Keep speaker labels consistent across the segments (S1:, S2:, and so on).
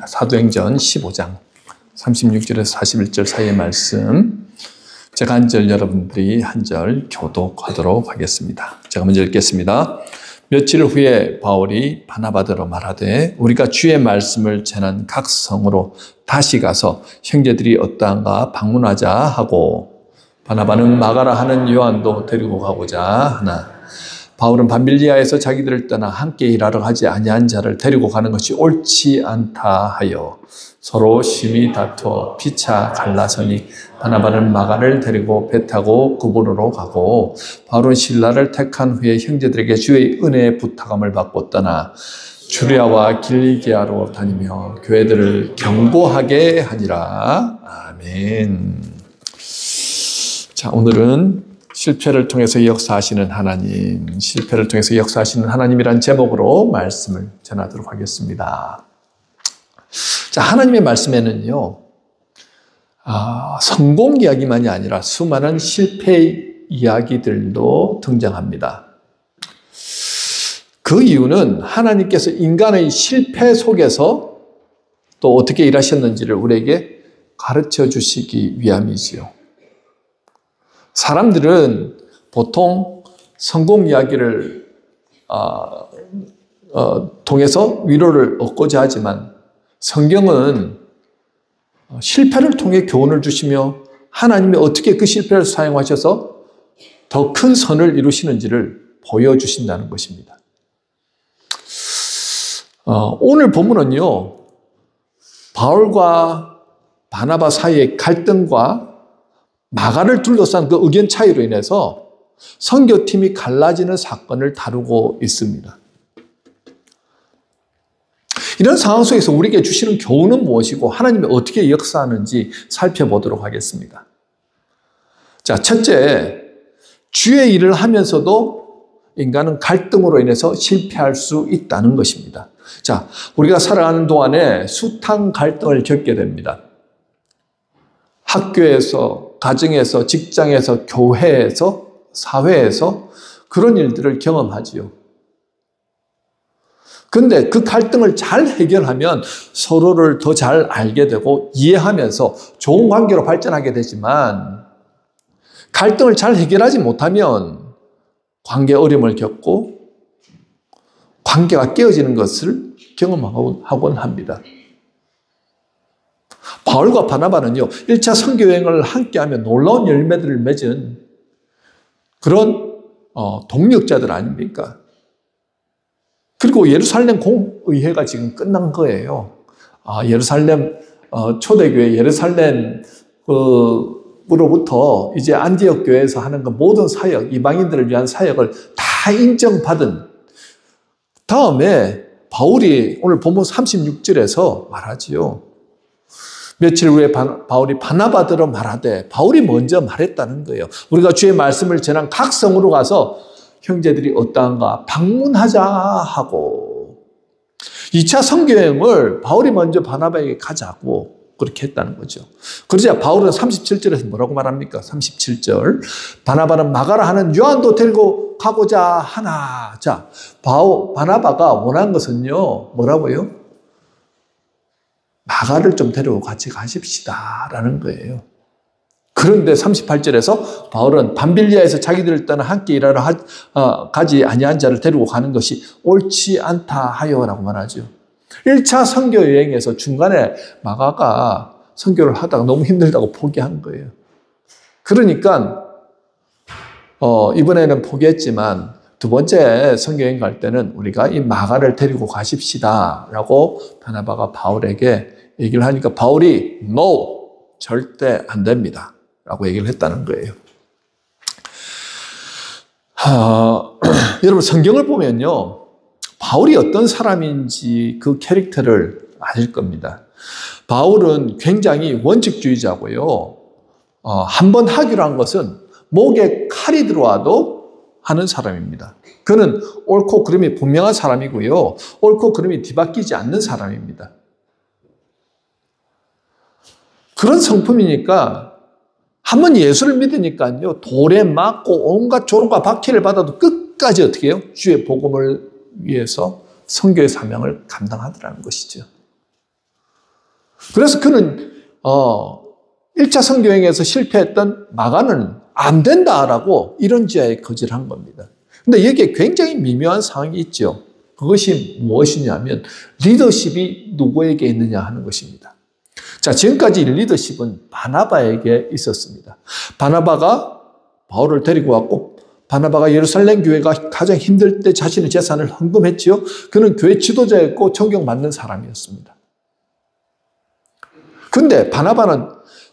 S1: 사도행전 15장 36절에서 41절 사이의 말씀, 제가 한 절 여러분들이 한 절 교독하도록 하겠습니다. 제가 먼저 읽겠습니다. 며칠 후에 바울이 바나바더러 말하되 우리가 주의 말씀을 전한 각 성으로 다시 가서 형제들이 어떠한가 방문하자 하고, 바나바는 마가라 하는 요한도 데리고 가고자 하나, 바울은 밤빌리아에서 자기들을 떠나 함께 일하러 가지 아니한 자를 데리고 가는 것이 옳지 않다 하여 서로 심히 다투어 피차 갈라서니, 바나바는 마가를 데리고 배 타고 그분으로 가고, 바울은 실라를 택한 후에 형제들에게 주의 은혜의 부탁함을 받고 떠나 주리아와 길리기아로 다니며 교회들을 경고하게 하니라. 아멘. 자, 오늘은 실패를 통해서 역사하시는 하나님, 실패를 통해서 역사하시는 하나님이란 제목으로 말씀을 전하도록 하겠습니다. 자, 하나님의 말씀에는요, 성공 이야기만이 아니라 수많은 실패 이야기들도 등장합니다. 그 이유는 하나님께서 인간의 실패 속에서 또 어떻게 일하셨는지를 우리에게 가르쳐 주시기 위함이지요. 사람들은 보통 성공 이야기를 통해서 위로를 얻고자 하지만, 성경은 실패를 통해 교훈을 주시며 하나님이 어떻게 그 실패를 사용하셔서 더 큰 선을 이루시는지를 보여주신다는 것입니다. 오늘 본문은요, 바울과 바나바 사이의 갈등과 마가를 둘러싼 그 의견 차이로 인해서 선교팀이 갈라지는 사건을 다루고 있습니다. 이런 상황 속에서 우리에게 주시는 교훈은 무엇이고 하나님이 어떻게 역사하는지 살펴보도록 하겠습니다. 자, 첫째, 주의 일을 하면서도 인간은 갈등으로 인해서 실패할 수 있다는 것입니다. 자, 우리가 살아가는 동안에 숱한 갈등을 겪게 됩니다. 학교에서, 가정에서, 직장에서, 교회에서, 사회에서 그런 일들을 경험하지요. 그런데 그 갈등을 잘 해결하면 서로를 더 잘 알게 되고 이해하면서 좋은 관계로 발전하게 되지만, 갈등을 잘 해결하지 못하면 관계 어려움을 겪고 관계가 깨어지는 것을 경험하곤 합니다. 바울과 바나바는요, 1차 선교여행을 함께하며 놀라운 열매들을 맺은 그런 동력자들 아닙니까? 그리고 예루살렘 공의회가 지금 끝난 거예요. 예루살렘 초대교회 예루살렘으로부터 이제 안디옥 교회에서 하는 그 모든 사역, 이방인들을 위한 사역을 다 인정받은 다음에 바울이 오늘 본문 36절에서 말하지요. 며칠 후에 바울이 바나바더러 말하되, 바울이 먼저 말했다는 거예요. 우리가 주의 말씀을 전한 각 성으로 가서 형제들이 어떠한가 방문하자 하고, 2차 선교여행을 바울이 먼저 바나바에게 가자고 그렇게 했다는 거죠. 그러자 바울은 37절에서 뭐라고 말합니까? 37절, 바나바는 마가라 하는 요한도 데리고 가고자 하나. 자, 바나바가 원한 것은요, 뭐라고요? 마가를 좀 데리고 같이 가십시다 라는 거예요. 그런데 38절에서 바울은 밤빌리아에서 자기들을 떠나 함께 일하러 가지 아니한 자를 데리고 가는 것이 옳지 않다 하여라고 말하죠. 1차 선교 여행에서 중간에 마가가 선교를 하다가 너무 힘들다고 포기한 거예요. 그러니까 이번에는 포기했지만 두 번째 선교 여행 갈 때는 우리가 이 마가를 데리고 가십시다 라고 바나바가 바울에게 얘기를 하니까 바울이 No! 절대 안 됩니다 라고 얘기를 했다는 거예요. 여러분, 성경을 보면요, 바울이 어떤 사람인지 그 캐릭터를 아실 겁니다. 바울은 굉장히 원칙주의자고요. 한번 하기로 한 것은 목에 칼이 들어와도 하는 사람입니다. 그는 옳고 그름이 분명한 사람이고요. 옳고 그름이 뒤바뀌지 않는 사람입니다. 그런 성품이니까 한번 예수를 믿으니까요, 돌에 맞고 온갖 조롱과 박해를 받아도 끝까지 어떻게 해요? 주의 복음을 위해서 선교의 사명을 감당하더라는 것이죠. 그래서 그는 1차 선교행에서 실패했던 마가는 안 된다라고 이런 지하에 거절한 겁니다. 근데 여기에 굉장히 미묘한 상황이 있죠. 그것이 무엇이냐면 리더십이 누구에게 있느냐 하는 것입니다. 자, 지금까지 리더십은 바나바에게 있었습니다. 바나바가 바울을 데리고 왔고 바나바가 예루살렘 교회가 가장 힘들 때 자신의 재산을 헌금했지요. 그는 교회 지도자였고 존경받는 사람이었습니다. 그런데 바나바는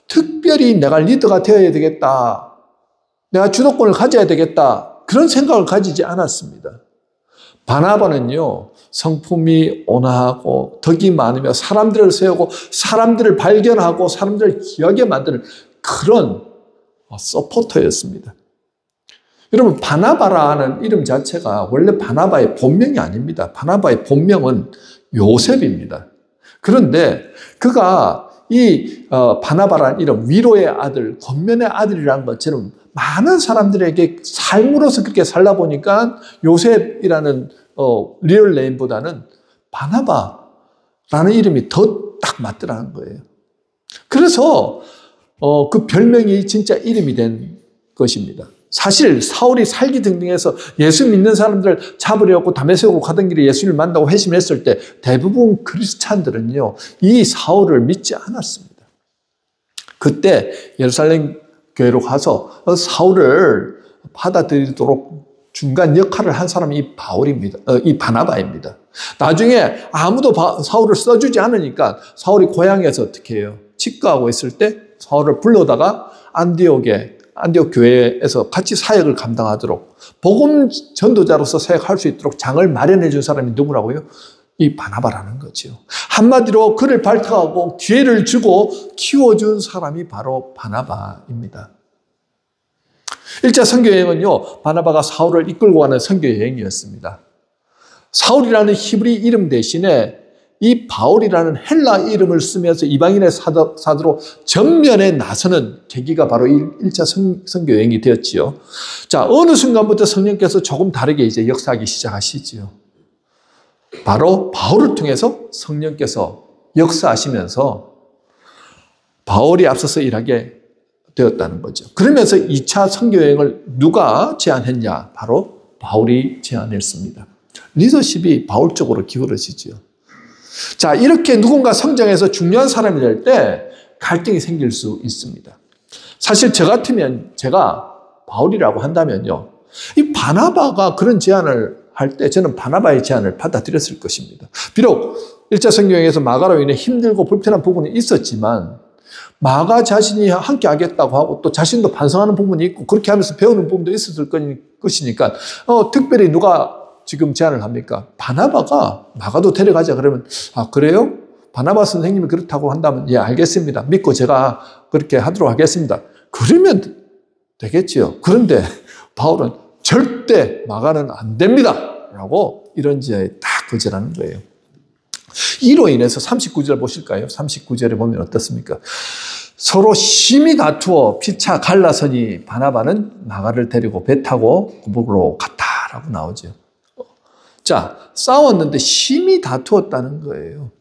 S1: 특별히 내가 리더가 되어야 되겠다, 내가 주도권을 가져야 되겠다, 그런 생각을 가지지 않았습니다. 바나바는요, 성품이 온화하고 덕이 많으며 사람들을 세우고 사람들을 발견하고 사람들을 기억에 만드는 그런 서포터였습니다. 여러분, 바나바라는 이름 자체가 원래 바나바의 본명이 아닙니다. 바나바의 본명은 요셉입니다. 그런데 그가 이 바나바라는 이름, 위로의 아들, 권면의 아들이라는 것처럼 많은 사람들에게 삶으로서 그렇게 살다 보니까 요셉이라는 리얼 네임보다는 바나바라는 이름이 더 딱 맞더라는 거예요. 그래서 그 별명이 진짜 이름이 된 것입니다. 사실 사울이 살기 등등해서 예수 믿는 사람들 잡으려고 다메섹으로 가던 길에 예수를 만나고 회심했을 때 대부분 크리스찬들은요, 이 사울을 믿지 않았습니다. 그때 예루살렘 교회로 가서 사울을 받아들이도록 중간 역할을 한 사람이 이 바울입니다. 이 바나바입니다. 나중에 아무도 사울을 써주지 않으니까 사울이 고향에서 어떻게 해요? 치과하고 있을 때 사울을 불러다가 안디옥 교회에서 같이 사역을 감당하도록 복음 전도자로서 사역할 수 있도록 장을 마련해 준 사람이 누구라고요? 이 바나바라는 거죠. 한마디로 그를 발탁하고 기회를 주고 키워준 사람이 바로 바나바입니다. 1차 선교여행은요, 바나바가 사울을 이끌고 가는 선교여행이었습니다. 사울이라는 히브리 이름 대신에 이 바울이라는 헬라 이름을 쓰면서 이방인의 사도로 전면에 나서는 계기가 바로 1차 선교여행이 되었지요. 자, 어느 순간부터 성령께서 조금 다르게 이제 역사하기 시작하시지요. 바로 바울을 통해서 성령께서 역사하시면서 바울이 앞서서 일하게 되었다는 거죠. 그러면서 2차 선교여행을 누가 제안했냐? 바로 바울이 제안했습니다. 리더십이 바울 쪽으로 기울어지죠. 자, 이렇게 누군가 성장해서 중요한 사람이 될 때 갈등이 생길 수 있습니다. 사실 저 같으면 제가 바울이라고 한다면요, 이 바나바가 그런 제안을 할 때 저는 바나바의 제안을 받아들였을 것입니다. 비록 1차 선교여행에서 마가로 인해 힘들고 불편한 부분이 있었지만 마가 자신이 함께 하겠다고 하고 또 자신도 반성하는 부분이 있고 그렇게 하면서 배우는 부분도 있었을 것이니까 특별히 누가 지금 제안을 합니까? 바나바가 마가도 데려가자 그러면 그래요? 바나바 선생님이 그렇다고 한다면 예, 알겠습니다. 믿고 제가 그렇게 하도록 하겠습니다. 그러면 되겠지요. 그런데 바울은 절대 마가는 안 됩니다 라고 이런 지하에 딱 거절하는 거예요. 이로 인해서 39절 보실까요? 39절에 보면 어떻습니까? 서로 심히 다투어 피차 갈라서니 바나바는 마가를 데리고 배 타고 고국으로 갔다라고 나오죠. 자, 싸웠는데 심히 다투었다는 거예요.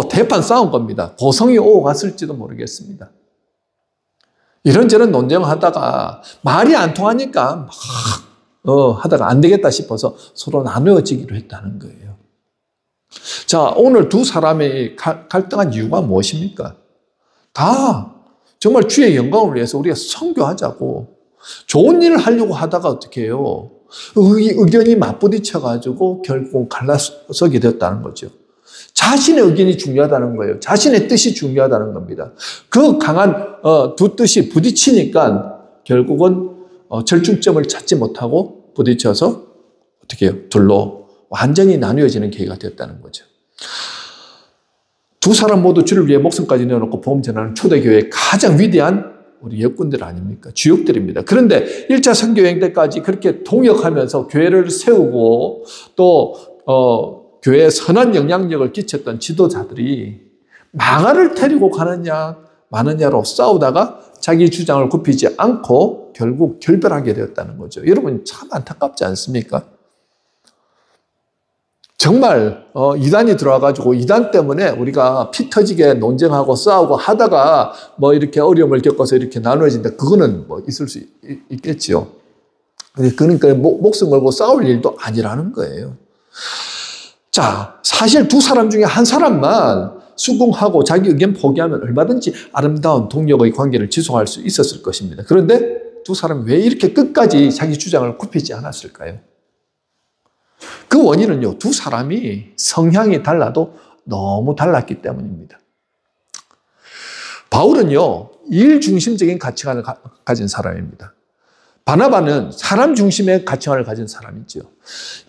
S1: 대판 싸운 겁니다. 고성이 오고 갔을지도 모르겠습니다. 이런저런 논쟁하다가 말이 안 통하니까 하다가 안 되겠다 싶어서 서로 나누어지기로 했다는 거예요. 자, 오늘 두 사람이 갈등한 이유가 무엇입니까? 다 정말 주의 영광을 위해서 우리가 선교하자고 좋은 일을 하려고 하다가 어떻게 해요? 의견이 맞부딪혀가지고 결국 갈라서게 되었다는 거죠. 자신의 의견이 중요하다는 거예요. 자신의 뜻이 중요하다는 겁니다. 그 강한 두 뜻이 부딪히니까 결국은 절충점을 찾지 못하고 부딪혀서 어떻게 해요? 둘로 완전히 나뉘어지는 계기가 되었다는 거죠. 두 사람 모두 주를 위해 목숨까지 내어놓고 복음 전하는 초대교회의 가장 위대한 우리 역군들 아닙니까? 주역들입니다. 그런데 1차 선교여행 때까지 그렇게 동역하면서 교회를 세우고 또 교회에 선한 영향력을 끼쳤던 지도자들이 마가를 데리고 가느냐 마느냐로 싸우다가 자기 주장을 굽히지 않고 결국 결별하게 되었다는 거죠. 여러분 참 안타깝지 않습니까? 정말 이단이 들어와가지고 이단 때문에 우리가 피 터지게 논쟁하고 싸우고 하다가 뭐 이렇게 어려움을 겪어서 이렇게 나누어진다. 그거는 뭐 있을 수 있겠지요. 그러니까 목숨 걸고 싸울 일도 아니라는 거예요. 자, 사실 두 사람 중에 한 사람만 수긍하고 자기 의견 포기하면 얼마든지 아름다운 동력의 관계를 지속할 수 있었을 것입니다. 그런데 두 사람이 왜 이렇게 끝까지 자기 주장을 굽히지 않았을까요? 그 원인은요, 두 사람이 성향이 달라도 너무 달랐기 때문입니다. 바울은요, 일 중심적인 가치관을 가진 사람입니다. 바나바는 사람 중심의 가치관을 가진 사람이죠.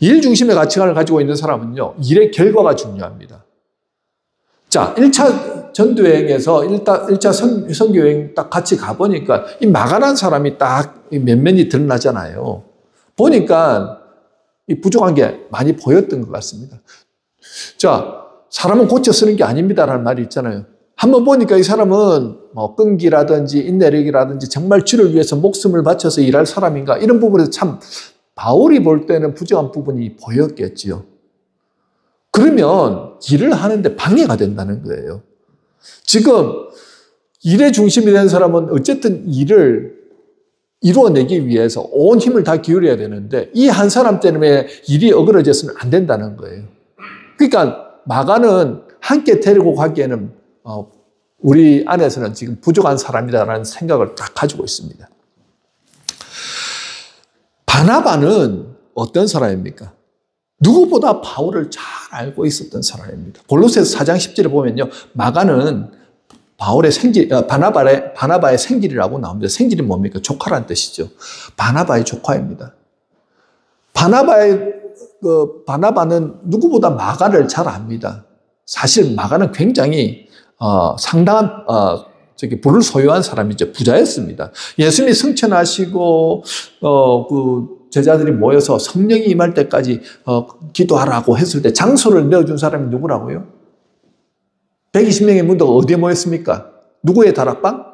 S1: 일 중심의 가치관을 가지고 있는 사람은요, 일의 결과가 중요합니다. 자, 1차 전도여행에서 1차 선교여행 딱 같이 가보니까 이 마가라는 사람이 딱 면면이 드러나잖아요. 보니까 이 부족한 게 많이 보였던 것 같습니다. 자, 사람은 고쳐 쓰는 게 아닙니다라는 말이 있잖아요. 한번 보니까 이 사람은 뭐 끈기라든지 인내력이라든지 정말 주를 위해서 목숨을 바쳐서 일할 사람인가 이런 부분에서 참 바울이 볼 때는 부족한 부분이 보였겠지요. 그러면 일을 하는데 방해가 된다는 거예요. 지금 일의 중심이 된 사람은 어쨌든 일을 이루어내기 위해서 온 힘을 다 기울여야 되는데 이 한 사람 때문에 일이 어그러져서는 안 된다는 거예요. 그러니까 마가는 함께 데리고 가기에는 우리 안에서는 지금 부족한 사람이다라는 생각을 딱 가지고 있습니다. 바나바는 어떤 사람입니까? 누구보다 바울을 잘 알고 있었던 사람입니다. 골로새서 4장 10절에 보면요, 마가는 바울의 바나바의 생질이라고 나옵니다. 생질이 뭡니까? 조카라는 뜻이죠. 바나바의 조카입니다. 바나바는 누구보다 마가를 잘 압니다. 사실 마가는 굉장히 상당한 부를 소유한 사람이죠. 부자였습니다. 예수님이 승천하시고 그 제자들이 모여서 성령이 임할 때까지 기도하라고 했을 때 장소를 내어준 사람이 누구라고요? 120명의 문도가 어디에 모였습니까? 누구의 다락방?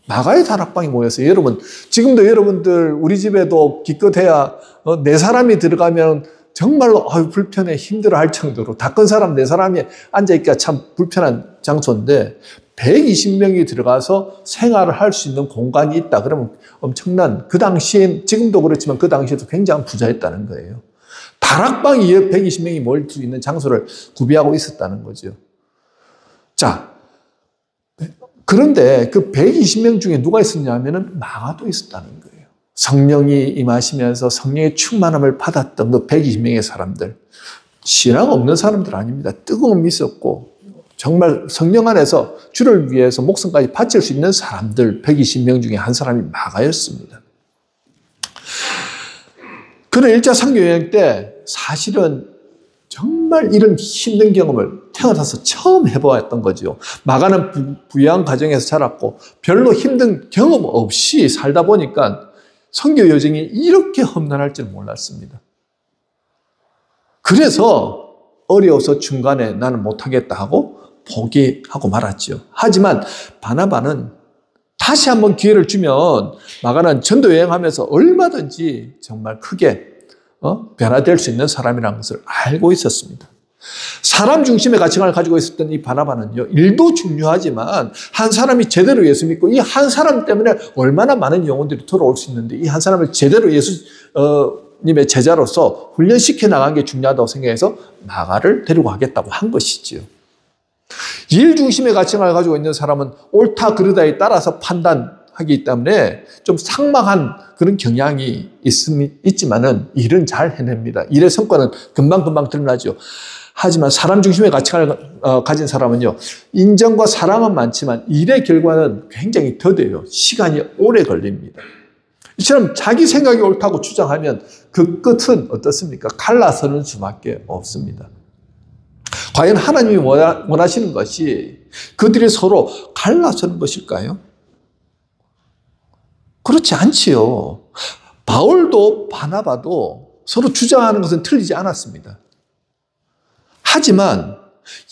S1: 마가의 다락방에 모였어요. 여러분, 지금도 여러분들 우리 집에도 기껏해야 4사람이 들어가면 정말로 불편해 힘들어할 정도로 다 큰 사람 4사람이 앉아있기가 참 불편한 장소인데 120명이 들어가서 생활을 할 수 있는 공간이 있다. 그러면 엄청난, 그 당시엔 지금도 그렇지만 그 당시에도 굉장한 부자였다는 거예요. 다락방에 120명이 모일 수 있는 장소를 구비하고 있었다는 거죠. 자, 그런데 그 120명 중에 누가 있었냐면은 마가도 있었다는 거예요. 성령이 임하시면서 성령의 충만함을 받았던 그 120명의 사람들. 신앙 없는 사람들 아닙니다. 뜨거움이 있었고 정말 성령 안에서 주를 위해서 목숨까지 바칠 수 있는 사람들 120명 중에 한 사람이 마가였습니다. 그는 1차 선교여행 때 사실은 정말 이런 힘든 경험을 태어나서 처음 해보았던 거죠. 마가는 부유한 가정에서 자랐고 별로 힘든 경험 없이 살다 보니까 선교 여정이 이렇게 험난할 줄 몰랐습니다. 그래서 어려워서 중간에 나는 못하겠다 하고 포기하고 말았죠. 하지만 바나바는 다시 한번 기회를 주면 마가는 전도 여행하면서 얼마든지 정말 크게 변화될 수 있는 사람이라는 것을 알고 있었습니다. 사람 중심의 가치관을 가지고 있었던 이 바나바는요, 일도 중요하지만 한 사람이 제대로 예수 믿고 이 한 사람 때문에 얼마나 많은 영혼들이 돌아올 수 있는데 이 한 사람을 제대로 예수님의 제자로서 훈련시켜 나간 게 중요하다고 생각해서 마가를 데리고 가겠다고 한 것이지요. 일 중심의 가치관을 가지고 있는 사람은 옳다 그르다에 따라서 판단하기 때문에 좀 삭막한 그런 경향이 있지만은 일은 잘 해냅니다. 일의 성과는 금방금방 드러나죠. 하지만 사람 중심의 가치관을 가진 사람은요, 인정과 사랑은 많지만 일의 결과는 굉장히 더뎌요. 시간이 오래 걸립니다. 이처럼 자기 생각이 옳다고 주장하면 그 끝은 어떻습니까? 갈라서는 수밖에 없습니다. 과연 하나님이 원하시는 것이 그들이 서로 갈라서는 것일까요? 그렇지 않지요. 바울도 바나바도 서로 주장하는 것은 틀리지 않았습니다. 하지만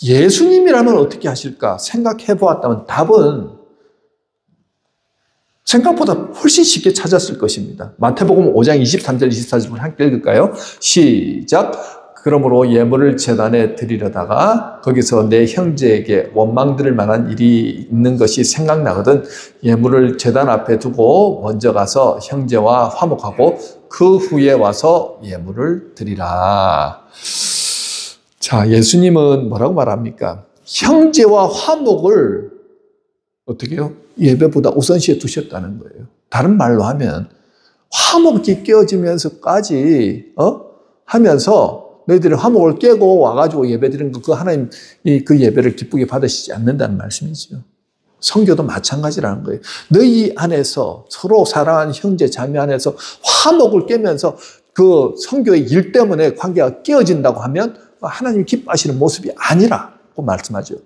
S1: 예수님이라면 어떻게 하실까 생각해 보았다면 답은 생각보다 훨씬 쉽게 찾았을 것입니다. 마태복음 5장 23절 24절을 함께 읽을까요? 시작. 그러므로 예물을 제단에 드리려다가 거기서 내 형제에게 원망 들을 만한 일이 있는 것이 생각나거든 예물을 제단 앞에 두고 먼저 가서 형제와 화목하고 그 후에 와서 예물을 드리라. 자, 예수님은 뭐라고 말합니까? 형제와 화목을 어떻게 해요? 예배보다 우선시에 두셨다는 거예요. 다른 말로 하면 화목이 깨어지면서까지 하면서 너희들이 화목을 깨고 와가지고 예배드리는 거, 그 하나님 그 예배를 기쁘게 받으시지 않는다는 말씀이죠. 성교도 마찬가지라는 거예요. 너희 안에서 서로 사랑하는 형제 자매 안에서 화목을 깨면서 그 성교의 일 때문에 관계가 깨어진다고 하면 하나님 기뻐하시는 모습이 아니라고 말씀하죠.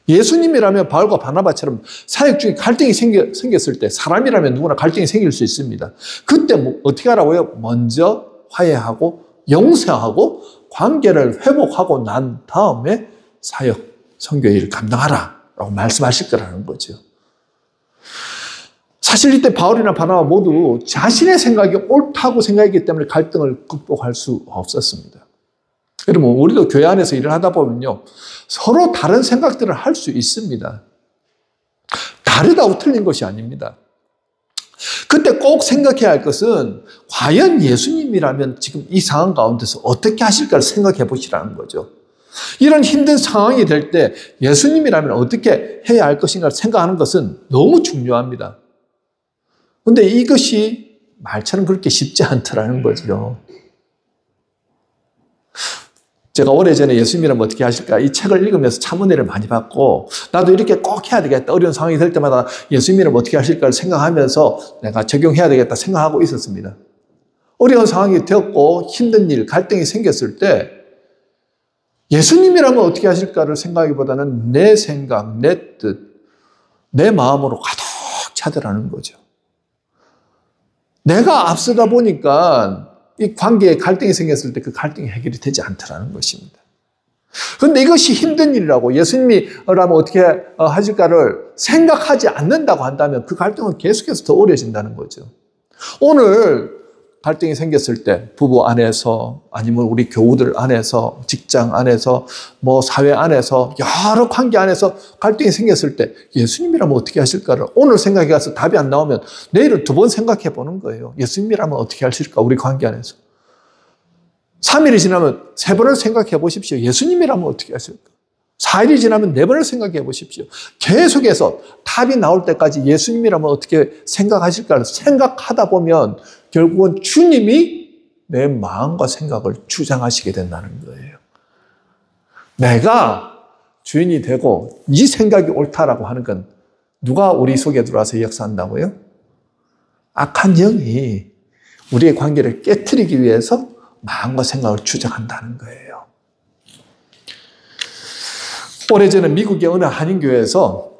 S1: 예수님이라면 바울과 바나바처럼 사역 중에 갈등이 생겼을 때 사람이라면 누구나 갈등이 생길 수 있습니다. 그때 어떻게 하라고요? 먼저 화해하고 용서하고 관계를 회복하고 난 다음에 사역, 선교의 일을 감당하라 라고 말씀하실 거라는 거죠. 사실 이때 바울이나 바나바 모두 자신의 생각이 옳다고 생각했기 때문에 갈등을 극복할 수 없었습니다. 여러분, 우리도 교회 안에서 일을 하다 보면요, 서로 다른 생각들을 할 수 있습니다. 다르다고 틀린 것이 아닙니다. 그때 꼭 생각해야 할 것은 과연 예수님이라면 지금 이 상황 가운데서 어떻게 하실까를 생각해 보시라는 거죠. 이런 힘든 상황이 될 때 예수님이라면 어떻게 해야 할 것인가를 생각하는 것은 너무 중요합니다. 그런데 이것이 말처럼 그렇게 쉽지 않더라는 거죠. 제가 오래전에 예수님이라면 어떻게 하실까 이 책을 읽으면서 참 은혜를 많이 받고 나도 이렇게 꼭 해야 되겠다. 어려운 상황이 될 때마다 예수님이라면 어떻게 하실까를 생각하면서 내가 적용해야 되겠다 생각하고 있었습니다. 어려운 상황이 되었고 힘든 일, 갈등이 생겼을 때 예수님이라면 어떻게 하실까를 생각하기보다는 내 생각, 내 뜻, 내 마음으로 가득 차더라는 거죠. 내가 앞서다 보니까 이 관계에 갈등이 생겼을 때 그 갈등이 해결이 되지 않더라는 것입니다. 그런데 이것이 힘든 일이라고 예수님이라면 어떻게 하실까를 생각하지 않는다고 한다면 그 갈등은 계속해서 더 어려워진다는 거죠. 오늘 갈등이 생겼을 때 부부 안에서 아니면 우리 교우들 안에서 직장 안에서 뭐 사회 안에서 여러 관계 안에서 갈등이 생겼을 때 예수님이라면 어떻게 하실까를 오늘 생각해 가서 답이 안 나오면 내일은 두 번 생각해 보는 거예요. 예수님이라면 어떻게 하실까 우리 관계 안에서. 3일이 지나면 3번을 생각해 보십시오. 예수님이라면 어떻게 하실까. 4일이 지나면 4번을 생각해 보십시오. 계속해서 답이 나올 때까지 예수님이라면 어떻게 생각하실까를 생각하다 보면 결국은 주님이 내 마음과 생각을 주장하시게 된다는 거예요. 내가 주인이 되고 네 생각이 옳다라고 하는 건 누가 우리 속에 들어와서 역사한다고요? 악한 영이 우리의 관계를 깨트리기 위해서 마음과 생각을 주장한다는 거예요. 오래전에 미국의 어느 한인교회에서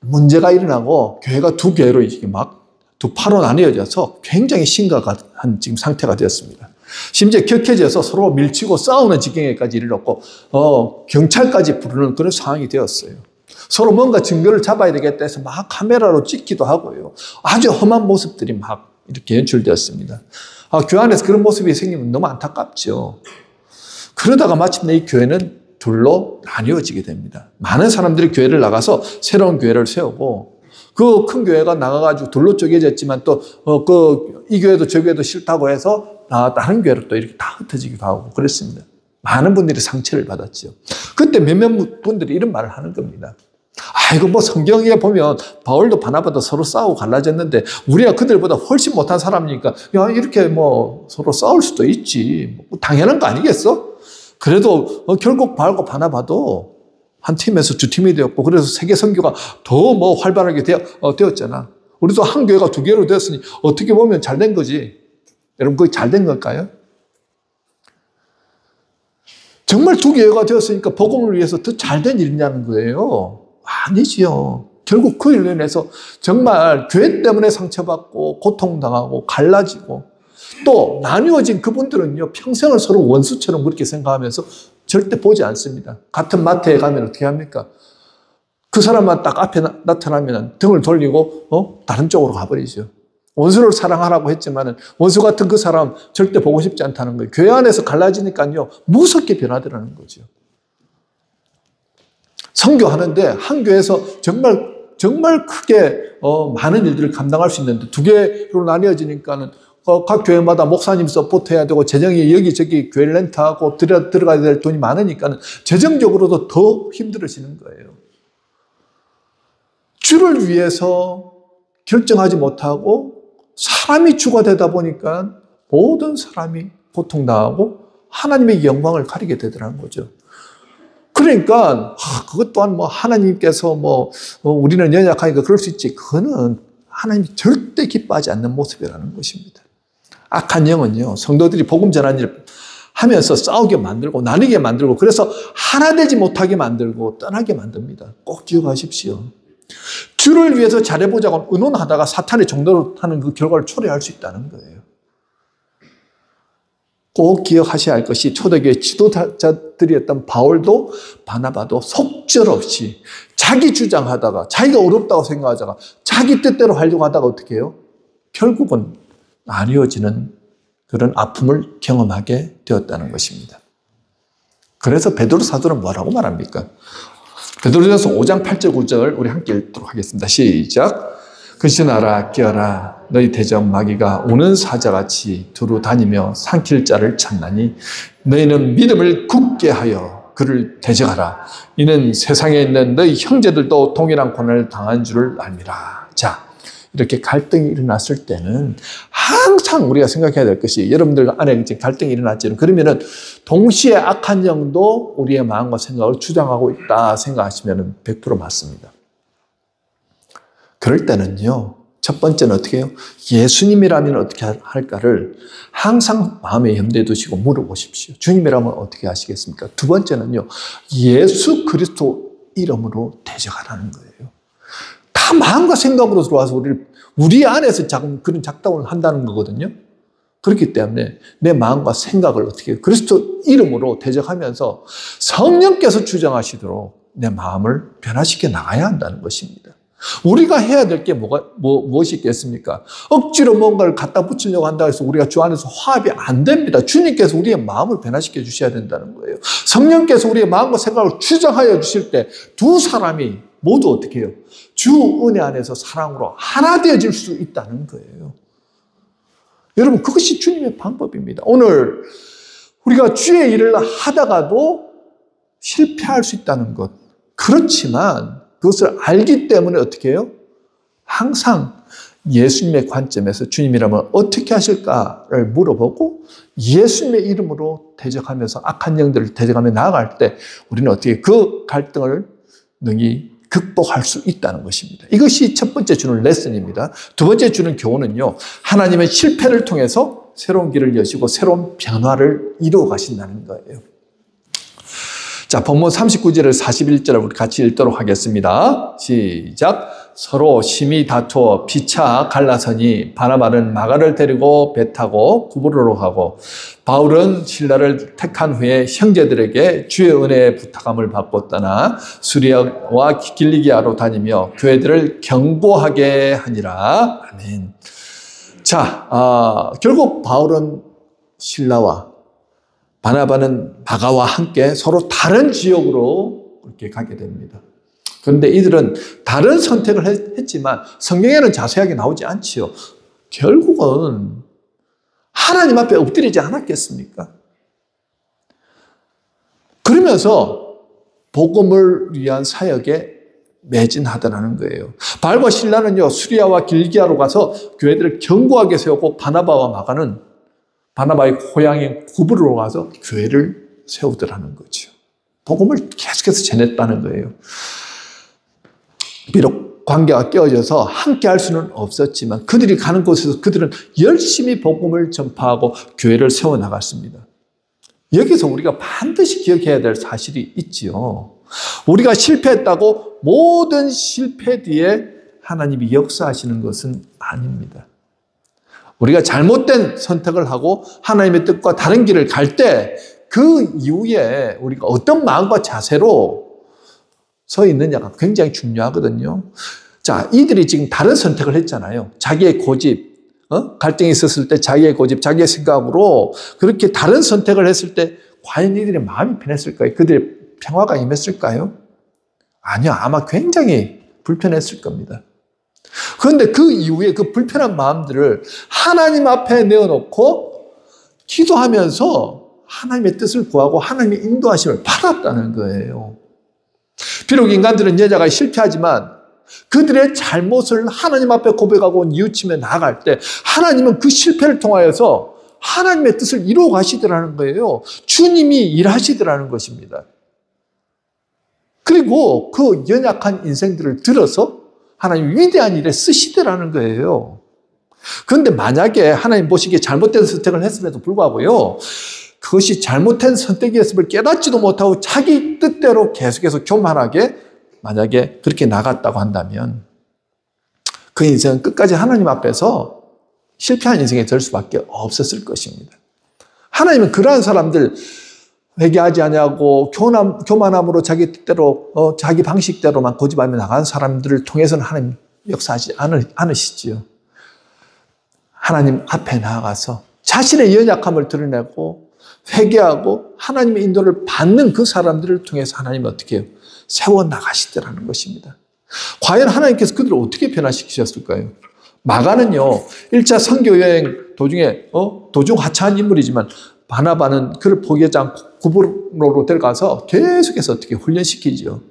S1: 문제가 일어나고 교회가 두 개로 막 두 파로 나뉘어져서 굉장히 심각한 지금 상태가 되었습니다. 심지어 격해져서 서로 밀치고 싸우는 지경에까지 이르렀고 경찰까지 부르는 그런 상황이 되었어요. 서로 뭔가 증거를 잡아야 되겠다 해서 막 카메라로 찍기도 하고요. 아주 험한 모습들이 막 이렇게 연출되었습니다. 교회 안에서 그런 모습이 생기면 너무 안타깝죠. 그러다가 마침내 이 교회는 둘로 나뉘어지게 됩니다. 많은 사람들이 교회를 나가서 새로운 교회를 세우고 그 큰 교회가 나가가지고 둘로 쪼개졌지만 또 이 교회도 저 교회도 싫다고 해서 다른 교회로 또 이렇게 다 흩어지기도 하고 그랬습니다. 많은 분들이 상처를 받았죠. 그때 몇몇 분들이 이런 말을 하는 겁니다. 이거 뭐 성경에 보면 바울도 바나바도 서로 싸우고 갈라졌는데 우리가 그들보다 훨씬 못한 사람이니까 야 이렇게 뭐 서로 싸울 수도 있지. 뭐 당연한 거 아니겠어? 그래도 결국 바울과 바나바도 한 팀에서 두 팀이 되었고 그래서 세계 선교가 더 뭐 활발하게 되었잖아. 우리도 한 교회가 두 개로 되었으니 어떻게 보면 잘 된 거지. 여러분 그게 잘 된 걸까요? 정말 두 교회가 되었으니까 복음을 위해서 더 잘 된 일이냐는 거예요. 아니지요. 결국 그 일로 인해서 정말 교회 때문에 상처받고 고통당하고 갈라지고 또 나뉘어진 그분들은요 평생을 서로 원수처럼 그렇게 생각하면서 절대 보지 않습니다. 같은 마트에 가면 어떻게 합니까? 그 사람만 딱 앞에 나타나면 등을 돌리고 다른 쪽으로 가버리죠. 원수를 사랑하라고 했지만 원수 같은 그 사람 절대 보고 싶지 않다는 거예요. 교회 안에서 갈라지니까요. 무섭게 변하더라는 거죠. 선교하는데 한 교회에서 정말 크게 많은 일들을 감당할 수 있는데 두 개로 나뉘어지니까는 각 교회마다 목사님 서포트해야 되고 재정이 여기저기 교회 렌트하고 들어가야 될 돈이 많으니까는 재정적으로도 더 힘들어지는 거예요. 주를 위해서 결정하지 못하고 사람이 주가 되다 보니까 모든 사람이 고통당하고 하나님의 영광을 가리게 되더라는 거죠. 그러니까 그것 또한 뭐 하나님께서 우리는 연약하니까 그럴 수 있지. 그거는 하나님이 절대 기뻐하지 않는 모습이라는 것입니다. 악한 영은요, 성도들이 복음 전하는 일을 하면서 싸우게 만들고 나뉘게 만들고 그래서 하나 되지 못하게 만들고 떠나게 만듭니다. 꼭 기억하십시오. 주를 위해서 잘해보자고 의논하다가 사탄의 종노릇 하는 그 결과를 초래할 수 있다는 거예요. 꼭 기억하셔야 할 것이 초대교회 지도자들이었던 바울도 바나바도 속절없이 자기 주장하다가 자기가 어렵다고 생각하다가 자기 뜻대로 하려고 하다가 어떻게 해요? 결국은 나뉘어지는 그런 아픔을 경험하게 되었다는 것입니다. 그래서 베드로 사도는 뭐라고 말합니까? 베드로전서 5장 8절 9절 우리 함께 읽도록 하겠습니다. 시작. 근신하라 깨어라 너희 대적 마귀가 우는 사자같이 두루 다니며 삼킬 자를 찾나니 너희는 믿음을 굳게 하여 그를 대적하라. 이는 세상에 있는 너희 형제들도 동일한 고난을 당한 줄을 알미라. 자, 이렇게 갈등이 일어났을 때는 항상 우리가 생각해야 될 것이 여러분들 안에 이제 갈등이 일어났죠. 그러면은 동시에 악한 영도 우리의 마음과 생각을 주장하고 있다 생각하시면 100% 맞습니다. 그럴 때는요, 첫 번째는 어떻게 해요? 예수님이라면 어떻게 할까를 항상 마음에 염두에 두시고 물어보십시오. 주님이라면 어떻게 하시겠습니까? 두 번째는요, 예수 그리스도 이름으로 대적하라는 거예요. 다 마음과 생각으로 들어와서 우리 안에서 그런 작동을 한다는 거거든요. 그렇기 때문에 내 마음과 생각을 어떻게 해요? 그리스도 이름으로 대적하면서 성령께서 주장하시도록 내 마음을 변화시켜 나가야 한다는 것입니다. 우리가 해야 될 게 무엇이 있겠습니까? 억지로 뭔가를 갖다 붙이려고 한다 해서 우리가 주 안에서 화합이 안 됩니다. 주님께서 우리의 마음을 변화시켜 주셔야 된다는 거예요. 성령께서 우리의 마음과 생각을 주장하여 주실 때 두 사람이 모두 어떻게 해요? 주 은혜 안에서 사랑으로 하나 되어질 수 있다는 거예요. 여러분, 그것이 주님의 방법입니다. 오늘 우리가 주의 일을 하다가도 실패할 수 있다는 것. 그렇지만 그것을 알기 때문에 어떻게 해요? 항상 예수님의 관점에서 주님이라면 어떻게 하실까를 물어보고 예수님의 이름으로 대적하면서 악한 영들을 대적하며 나아갈 때 우리는 어떻게 그 갈등을 능히 극복할 수 있다는 것입니다. 이것이 첫 번째 주는 레슨입니다. 두 번째 주는 교훈은요, 하나님의 실패를 통해서 새로운 길을 여시고 새로운 변화를 이루어 가신다는 거예요. 자, 본문 39절에서 41절을 우리 같이 읽도록 하겠습니다. 시작. 서로 심히 다투어 피차 갈라서니 바나바는 마가를 데리고 배 타고 구브로로 가고 바울은 실라를 택한 후에 형제들에게 주의 은혜의 부탁함을 받고 떠나 수리아와 길리기아로 다니며 교회들을 경고하게 하니라. 아멘. 자, 결국 바울은 실라와 바나바는 마가와 함께 서로 다른 지역으로 이렇게 가게 됩니다. 그런데 이들은 다른 선택을 했지만 성경에는 자세하게 나오지 않지요. 결국은 하나님 앞에 엎드리지 않았겠습니까? 그러면서 복음을 위한 사역에 매진하더라는 거예요. 바울과 실라는요, 수리아와 길기아로 가서 교회들을 견고하게 세웠고 바나바와 마가는 바나바의 고향인 구브로로 가서 교회를 세우더라는 거죠. 복음을 계속해서 전했다는 거예요. 비록 관계가 깨어져서 함께 할 수는 없었지만 그들이 가는 곳에서 그들은 열심히 복음을 전파하고 교회를 세워나갔습니다. 여기서 우리가 반드시 기억해야 될 사실이 있지요. 우리가 실패했다고 모든 실패 뒤에 하나님이 역사하시는 것은 아닙니다. 우리가 잘못된 선택을 하고 하나님의 뜻과 다른 길을 갈 때 그 이후에 우리가 어떤 마음과 자세로 서 있느냐가 굉장히 중요하거든요. 자, 이들이 지금 다른 선택을 했잖아요. 자기의 고집, 갈등이 있었을 때 자기의 고집, 자기의 생각으로 그렇게 다른 선택을 했을 때 과연 이들의 마음이 편했을까요? 그들의 평화가 임했을까요? 아니요. 아마 굉장히 불편했을 겁니다. 그런데 그 이후에 그 불편한 마음들을 하나님 앞에 내어놓고 기도하면서 하나님의 뜻을 구하고 하나님의 인도하심을 받았다는 거예요. 비록 인간들은 여자가 실패하지만 그들의 잘못을 하나님 앞에 고백하고 뉘우치며 나아갈 때 하나님은 그 실패를 통하여서 하나님의 뜻을 이루어 가시더라는 거예요. 주님이 일하시더라는 것입니다. 그리고 그 연약한 인생들을 들어서 하나님 위대한 일에 쓰시더라는 거예요. 그런데 만약에 하나님 보시기에 잘못된 선택을 했음에도 불구하고요, 그것이 잘못된 선택이었음을 깨닫지도 못하고 자기 뜻대로 계속해서 교만하게 만약에 그렇게 나갔다고 한다면 그 인생은 끝까지 하나님 앞에서 실패한 인생이 될 수밖에 없었을 것입니다. 하나님은 그러한 사람들, 회개하지 않냐고 교만함으로 자기 뜻대로 자기 방식대로만 고집하며 나간 사람들을 통해서는 하나님 역사하지 않으시지요. 하나님 앞에 나아가서 자신의 연약함을 드러내고 회개하고 하나님의 인도를 받는 그 사람들을 통해서 하나님은 어떻게 해요? 세워나가시더라는 것입니다. 과연 하나님께서 그들을 어떻게 변화시키셨을까요? 마가는요, 1차 선교여행 도중에 도중 하차한 인물이지만 바나바는 그를 포기하지 않고 구브로로 데려가서 계속해서 어떻게 훈련시키죠.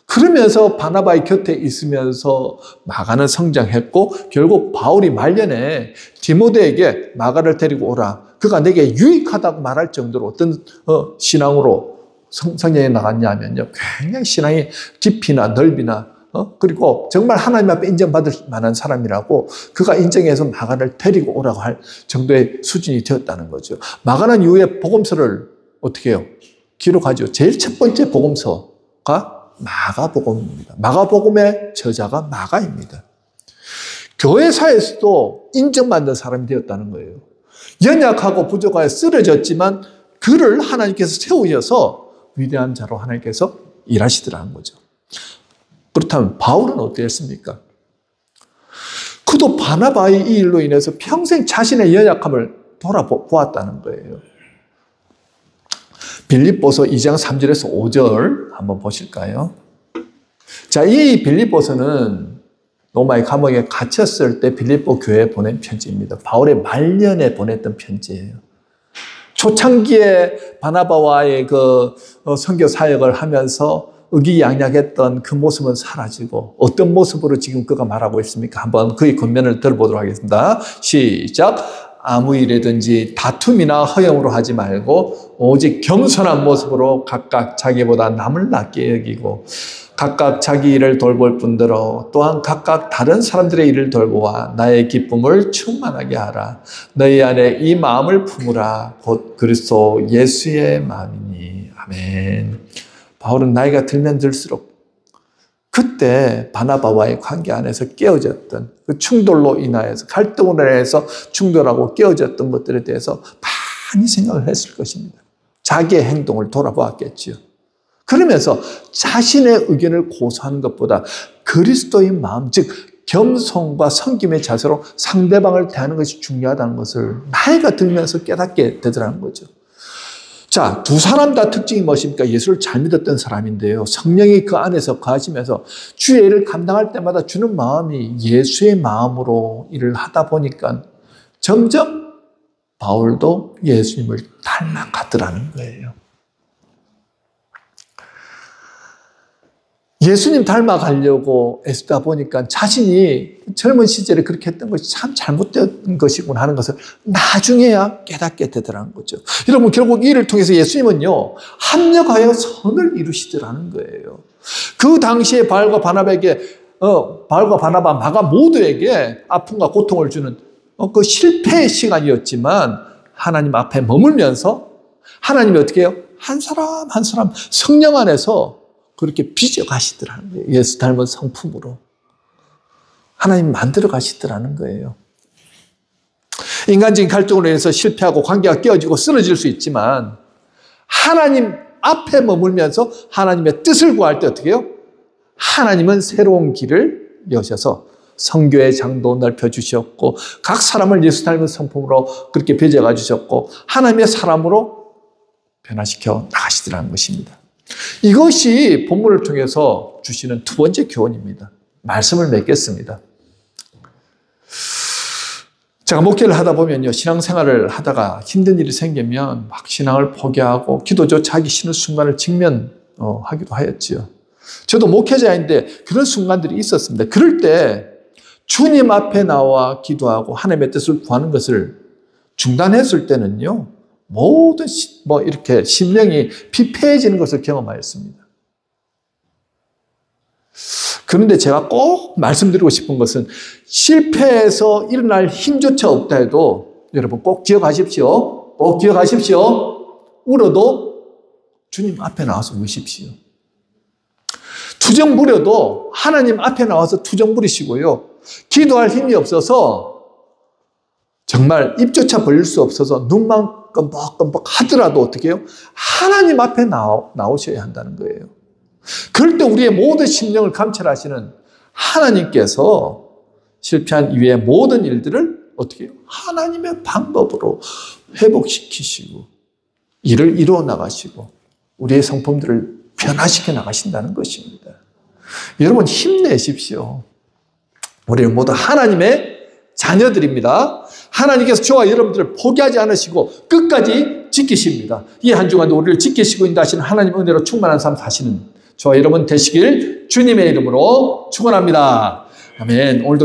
S1: 그러면서 바나바의 곁에 있으면서 마가는 성장했고 결국 바울이 말년에 디모데에게 마가를 데리고 오라. 그가 내게 유익하다고 말할 정도로 어떤 신앙으로 성장해 나갔냐면요. 굉장히 신앙의 깊이나 넓이나 그리고 정말 하나님 앞에 인정받을 만한 사람이라고 그가 인정해서 마가를 데리고 오라고 할 정도의 수준이 되었다는 거죠. 마가는 이후에 복음서를 어떻게 해요? 기록하죠. 제일 첫 번째 복음서가 마가복음입니다. 마가복음의 저자가 마가입니다. 교회사에서도 인정받는 사람이 되었다는 거예요. 연약하고 부족하여 쓰러졌지만 그를 하나님께서 세우셔서 위대한 자로 하나님께서 일하시더라는 거죠. 그렇다면 바울은 어땠습니까? 그도 바나바의 이 일로 인해서 평생 자신의 연약함을 돌아보았다는 거예요. 빌립보서 2장 3절에서 5절 한번 보실까요? 자, 이 빌립보서는 로마의 감옥에 갇혔을 때 빌립보 교회에 보낸 편지입니다. 바울의 말년에 보냈던 편지예요. 초창기에 바나바와의 그 선교 사역을 하면서 의기양양했던 그 모습은 사라지고 어떤 모습으로 지금 그가 말하고 있습니까? 한번 그의 권면을 들어보도록 하겠습니다. 시작. 아무 일이든지 다툼이나 허영으로 하지 말고 오직 겸손한 모습으로 각각 자기보다 남을 낫게 여기고 각각 자기 일을 돌볼 뿐더러 또한 각각 다른 사람들의 일을 돌보아 나의 기쁨을 충만하게 하라. 너희 안에 이 마음을 품으라. 곧 그리스도 예수의 마음이니. 아멘. 바울은 나이가 들면 들수록 그때 바나바와의 관계 안에서 깨어졌던 그 충돌로 인하여서 갈등으로 인해서 충돌하고 깨어졌던 것들에 대해서 많이 생각을 했을 것입니다. 자기의 행동을 돌아보았겠지요. 그러면서 자신의 의견을 고수하는 것보다 그리스도의 마음, 즉 겸손과 섬김의 자세로 상대방을 대하는 것이 중요하다는 것을 나이가 들면서 깨닫게 되더라는 거죠. 자, 두 사람 다 특징이 무엇입니까? 예수를 잘 믿었던 사람인데요. 성령이 그 안에서 거하시면서 주의 일을 감당할 때마다 주는 마음이 예수의 마음으로 일을 하다 보니까 점점 바울도 예수님을 닮아가더라는 거예요. 예수님 닮아가려고 애쓰다 보니까 자신이 젊은 시절에 그렇게 했던 것이 참 잘못된 것이구나 하는 것을 나중에야 깨닫게 되더라는 거죠. 여러분, 결국 이 일을 통해서 예수님은요, 합력하여 선을 이루시더라는 거예요. 그 당시에 바울과 바나바, 마가 모두에게 아픔과 고통을 주는 그 실패의 시간이었지만 하나님 앞에 머물면서 하나님이 어떻게 해요? 한 사람 한 사람 성령 안에서 그렇게 빚어 가시더라는 거예요. 예수 닮은 성품으로. 하나님 만들어 가시더라는 거예요. 인간적인 갈등으로 인해서 실패하고 관계가 깨어지고 쓰러질 수 있지만 하나님 앞에 머물면서 하나님의 뜻을 구할 때 어떻게 해요? 하나님은 새로운 길을 여셔서 선교의 장도 넓혀주셨고 각 사람을 예수 닮은 성품으로 그렇게 빚어가 주셨고 하나님의 사람으로 변화시켜 나가시더라는 것입니다. 이것이 본문을 통해서 주시는 두 번째 교훈입니다. 말씀을 맺겠습니다. 제가 목회를 하다 보면요, 신앙생활을 하다가 힘든 일이 생기면 막 신앙을 포기하고 기도조차 하기 싫은 순간을 직면하기도 하였지요. 저도 목회자인데 그런 순간들이 있었습니다. 그럴 때 주님 앞에 나와 기도하고 하나님의 뜻을 구하는 것을 중단했을 때는요, 모든 이렇게 심령이 피폐해지는 것을 경험하였습니다. 그런데 제가 꼭 말씀드리고 싶은 것은 실패해서 일어날 힘조차 없다 해도 여러분 꼭 기억하십시오. 꼭 기억하십시오. 울어도 주님 앞에 나와서 우십시오. 투정 부려도 하나님 앞에 나와서 투정 부리시고요. 기도할 힘이 없어서 정말 입조차 벌릴 수 없어서 눈만 끔뻑끔뻑 하더라도 어떻게 해요? 하나님 앞에 나오셔야 한다는 거예요. 그럴 때 우리의 모든 심령을 감찰하시는 하나님께서 실패한 이후의 모든 일들을 어떻게 해요? 하나님의 방법으로 회복시키시고 일을 이루어 나가시고 우리의 성품들을 변화시켜 나가신다는 것입니다. 여러분 힘내십시오. 우리는 모두 하나님의 자녀들입니다. 하나님께서 저와 여러분들을 포기하지 않으시고 끝까지 지키십니다. 이 한 주간도 우리를 지키시고 인도하시는 하나님의 은혜로 충만한 삶 사시는 저와 여러분 되시길 주님의 이름으로 축원합니다. 아멘. 오늘도